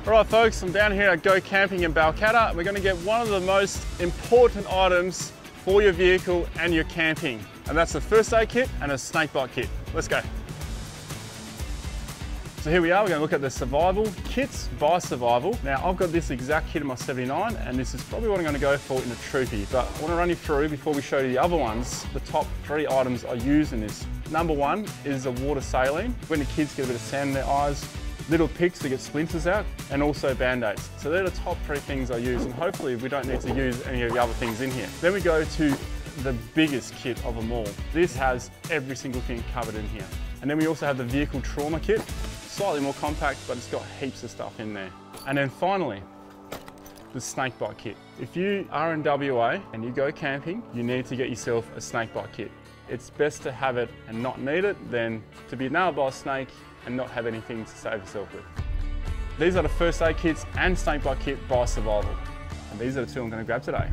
Alright folks, I'm down here at Go Camping in Balcatta. We're going to get one of the most important items for your vehicle and your camping. And that's the first aid kit and a snakebite kit. Let's go. So here we are, we're going to look at the survival kits by Survival. Now I've got this exact kit in my 79 and this is probably what I'm going to go for in a troopy. But I want to run you through, before we show you the other ones, the top 3 items I use in this. Number 1 is a water saline. When the kids get a bit of sand in their eyes, little picks to get splinters out, and also band-aids. So they're the top 3 things I use, and hopefully we don't need to use any of the other things in here. Then we go to the biggest kit of them all. This has every single thing covered in here. And then we also have the vehicle trauma kit, slightly more compact, but it's got heaps of stuff in there. And then finally, the snakebite kit. If you are in WA and you go camping, you need to get yourself a snakebite kit. It's best to have it and not need it than to be nailed by a snake and not have anything to save yourself with. These are the first aid kits and snakebite kit by Survival. And these are the 2 I'm going to grab today.